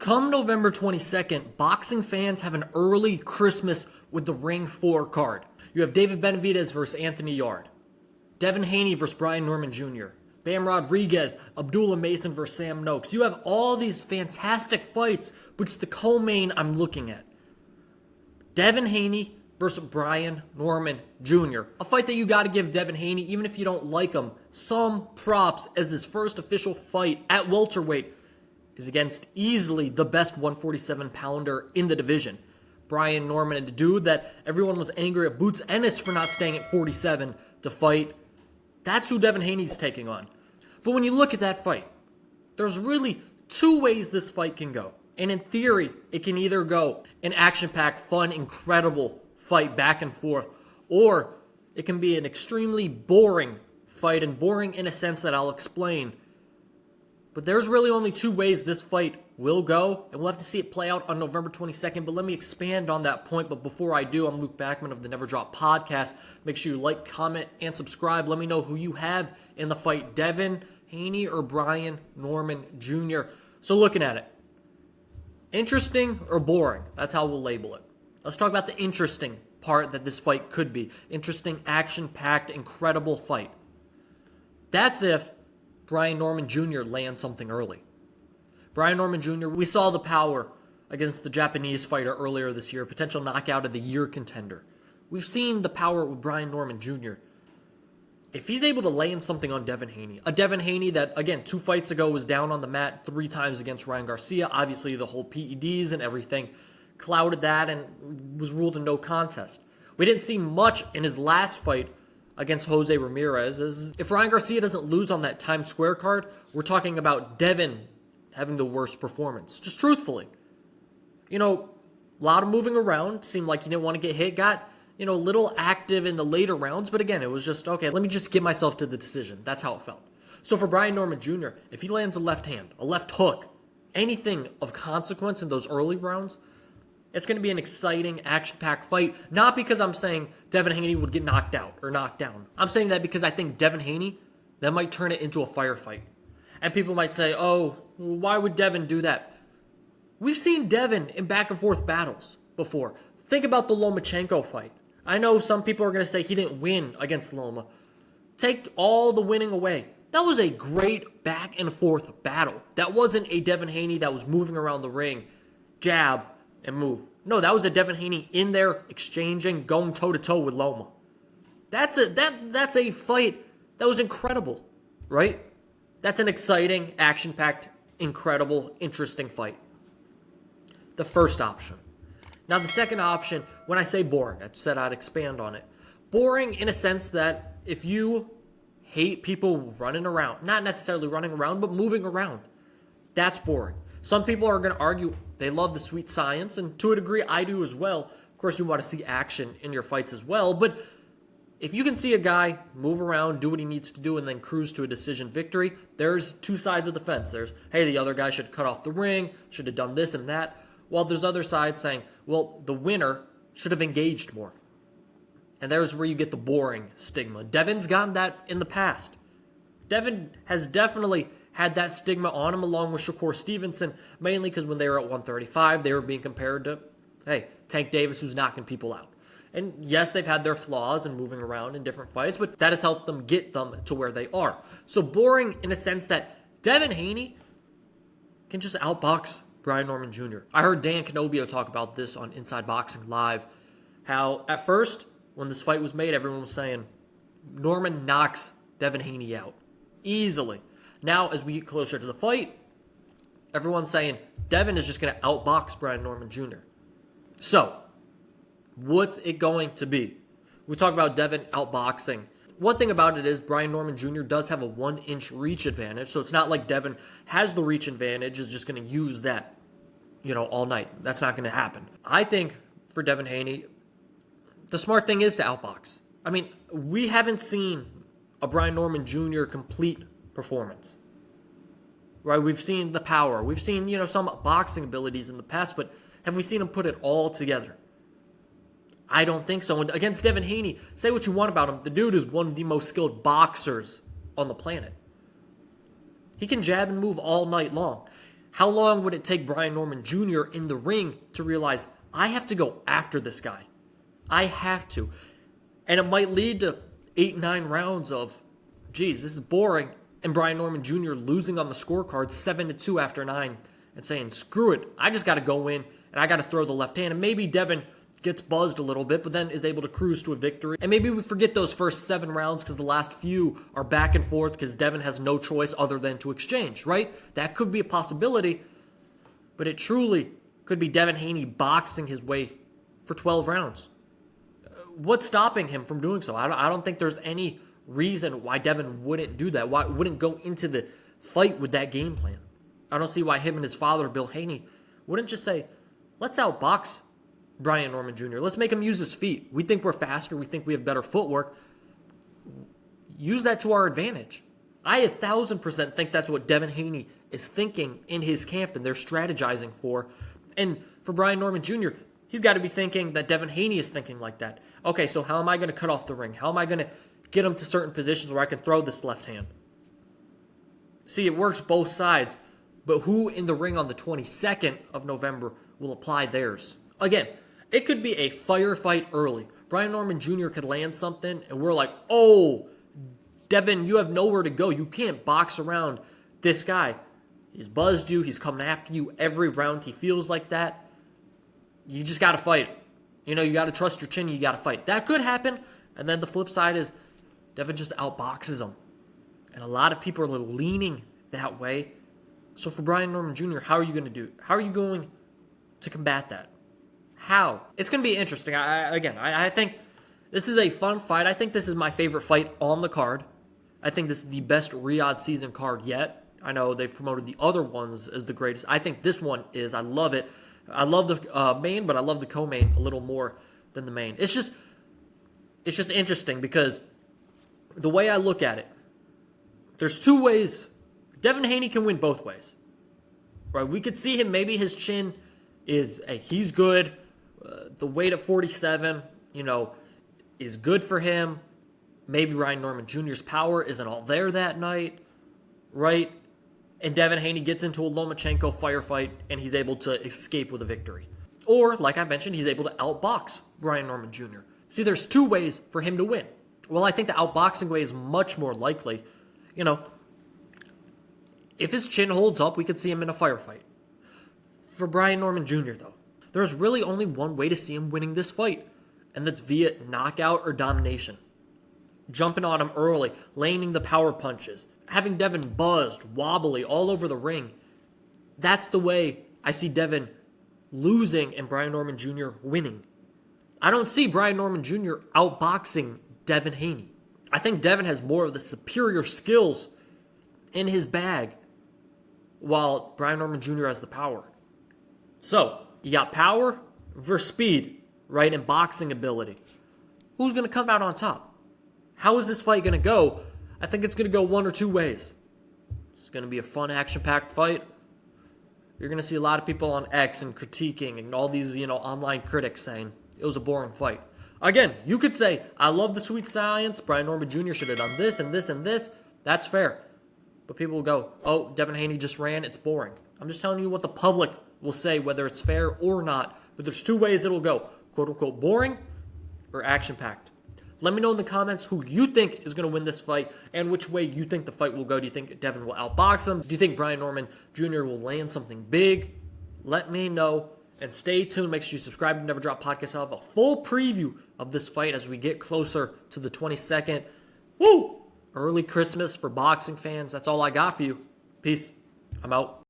Come November 22nd, boxing fans have an early Christmas with the Ring 4 card. You have David Benavidez versus Anthony Yarde, Devin Haney versus Brian Norman Jr., Bam Rodriguez, Abdullah Mason versus Sam Noakes. You have all these fantastic fights, which is the co-main I'm looking at. Devin Haney versus Brian Norman Jr. A fight that you got to give Devin Haney, even if you don't like him, some props as his first official fight at welterweight is against easily the best 147-pounder in the division. Brian Norman, and the dude that everyone was angry at Boots Ennis for not staying at 47 to fight. That's who Devin Haney's taking on. But when you look at that fight, there's really two ways this fight can go. And in theory, it can either go an action-packed, fun, incredible fight back and forth, or it can be an extremely boring fight, and boring in a sense that I'll explain. But there's really only two ways this fight will go, and we'll have to see it play out on November 22nd. But let me expand on that point. But before I do, I'm Luke Backman of the Never Drop Podcast. Make sure you like, comment, and subscribe. Let me know who you have in the fight, Devin Haney or Brian Norman Jr. So looking at it, interesting or boring? That's how we'll label it. Let's talk about the interesting part that this fight could be. Interesting, action-packed, incredible fight. That's if Brian Norman Jr. lands something early. Brian Norman Jr., we saw the power against the Japanese fighter earlier this year, potential knockout of the year contender. We've seen the power with Brian Norman Jr. If he's able to land something on Devin Haney, a Devin Haney that, again, 2 fights ago was down on the mat 3 times against Ryan Garcia, obviously the whole PEDs and everything clouded that and was ruled a no contest. We didn't see much in his last fight against Jose Ramirez. If Ryan Garcia doesn't lose on that Times Square card, we're talking about Devin having the worst performance. Just truthfully. A lot of moving around. Seemed like he didn't want to get hit. Got, a little active in the later rounds. But again, it was just, okay, let me just get myself to the decision. That's how it felt. So for Brian Norman Jr., if he lands a left hand, a left hook, anything of consequence in those early rounds, it's going to be an exciting, action-packed fight. Not because I'm saying Devin Haney would get knocked out or knocked down. I'm saying that because I think Devin Haney, that might turn it into a firefight. And people might say, oh, why would Devin do that? We've seen Devin in back-and-forth battles before. Think about the Lomachenko fight. I know some people are going to say he didn't win against Loma. Take all the winning away. That was a great back-and-forth battle. That wasn't a Devin Haney that was moving around the ring, jab, and move. No, that was a Devin Haney in there, exchanging, going toe-to-toe with Loma. That's a fight that was incredible, right? That's an exciting, action-packed, incredible, interesting fight. The first option. Now, the second option, when I say boring, I said I'd expand on it. Boring in a sense that if you hate people running around, not necessarily running around, but moving around, that's boring. Some people are going to argue they love the sweet science, and to a degree, I do as well. Of course, you want to see action in your fights as well, but if you can see a guy move around, do what he needs to do, and then cruise to a decision victory, there's two sides of the fence. There's, hey, the other guy should cut off the ring, should have done this and that. While there's other sides saying, well, the winner should have engaged more. And there's where you get the boring stigma. Devin's gotten that in the past. Devin has definitely had that stigma on him along with Shakur Stevenson, mainly because when they were at 135, they were being compared to, hey, Tank Davis who's knocking people out. And yes, they've had their flaws in moving around in different fights, but that has helped them get them to where they are. So boring in a sense that Devin Haney can just outbox Brian Norman Jr. I heard Dan Canobio talk about this on Inside Boxing Live, how at first, when this fight was made, everyone was saying, Norman knocks Devin Haney out easily. Now, as we get closer to the fight, everyone's saying Devin is just going to outbox Brian Norman Jr. So, what's it going to be? We talk about Devin outboxing. One thing about it is Brian Norman Jr. does have a 1-inch reach advantage, so it's not like Devin has the reach advantage, is just going to use that, all night. That's not going to happen. I think for Devin Haney, the smart thing is to outbox. I mean, we haven't seen a Brian Norman Jr. complete performance. Right? We've seen the power. We've seen, some boxing abilities in the past, but have we seen him put it all together? I don't think so. And against Devin Haney, say what you want about him, the dude is one of the most skilled boxers on the planet. He can jab and move all night long. How long would it take Brian Norman Jr. in the ring to realize, I have to go after this guy? I have to. And it might lead to 8, 9 rounds of, geez, this is boring. And Brian Norman Jr. losing on the scorecard 7-2 after 9 and saying, screw it, I just got to go in and I got to throw the left hand. And maybe Devin gets buzzed a little bit, but then is able to cruise to a victory. And maybe we forget those first 7 rounds because the last few are back and forth because Devin has no choice other than to exchange, right? That could be a possibility, but it truly could be Devin Haney boxing his way for 12 rounds. What's stopping him from doing so? I don't think there's any reason why Devin wouldn't do that, why wouldn't go into the fight with that game plan. I don't see why him and his father, Bill Haney, wouldn't just say, let's outbox Brian Norman Jr. Let's make him use his feet. We think we're faster. We think we have better footwork. Use that to our advantage. I 1,000% think that's what Devin Haney is thinking in his camp and they're strategizing for. And for Brian Norman Jr., he's got to be thinking that Devin Haney is thinking like that. Okay, so how am I going to cut off the ring? How am I going to get him to certain positions where I can throw this left hand? See, it works both sides. But who in the ring on the 22nd of November will apply theirs? Again, it could be a firefight early. Brian Norman Jr. could land something, and we're like, oh, Devin, you have nowhere to go. You can't box around this guy. He's buzzed you. He's coming after you every round. He feels like that. You just got to fight. You know, you got to trust your chin. You got to fight. That could happen. And then the flip side is Devin just outboxes him. And a lot of people are leaning that way. So for Brian Norman Jr., how are you going to do? How are you going to combat that? How? It's going to be interesting. I think this is a fun fight. I think this is my favorite fight on the card. I think this is the best Riyadh season card yet. I know they've promoted the other ones as the greatest. I think this one is. I love it. I love the main, but I love the co-main a little more than the main. It's just interesting because the way I look at it, there's 2 ways. Devin Haney can win both ways. Right? We could see him, maybe his chin is, he's good. The weight at 47, is good for him. Maybe Ryan Norman Jr.'s power isn't all there that night, right? And Devin Haney gets into a Lomachenko firefight and he's able to escape with a victory. Or, like I mentioned, he's able to outbox Ryan Norman Jr. See, there's 2 ways for him to win. Well, I think the outboxing way is much more likely. If his chin holds up, we could see him in a firefight. For Brian Norman Jr., though, there's really only one way to see him winning this fight, and that's via knockout or domination. Jumping on him early, landing the power punches, having Devin buzzed, wobbly, all over the ring. That's the way I see Devin losing and Brian Norman Jr. winning. I don't see Brian Norman Jr. outboxing Devin Haney. I think Devin has more of the superior skills in his bag, while Brian Norman Jr. has the power. So, you got power versus speed, right, and boxing ability. Who's going to come out on top? How is this fight going to go? I think it's going to go 1 or 2 ways. It's going to be a fun, action-packed fight. You're going to see a lot of people on X and critiquing and all these, online critics saying it was a boring fight. Again, you could say, I love the sweet science. Brian Norman Jr. should have done this and this and this. That's fair. But people will go, oh, Devin Haney just ran. It's boring. I'm just telling you what the public will say, whether it's fair or not. But there's 2 ways it'll go. Quote-unquote boring or action-packed. Let me know in the comments who you think is going to win this fight and which way you think the fight will go. Do you think Devin will outbox him? Do you think Brian Norman Jr. will land something big? Let me know. And stay tuned. Make sure you subscribe to Never Drop Podcast. I'll have a full preview of this fight as we get closer to the 22nd. Woo! Early Christmas for boxing fans. That's all I got for you. Peace. I'm out.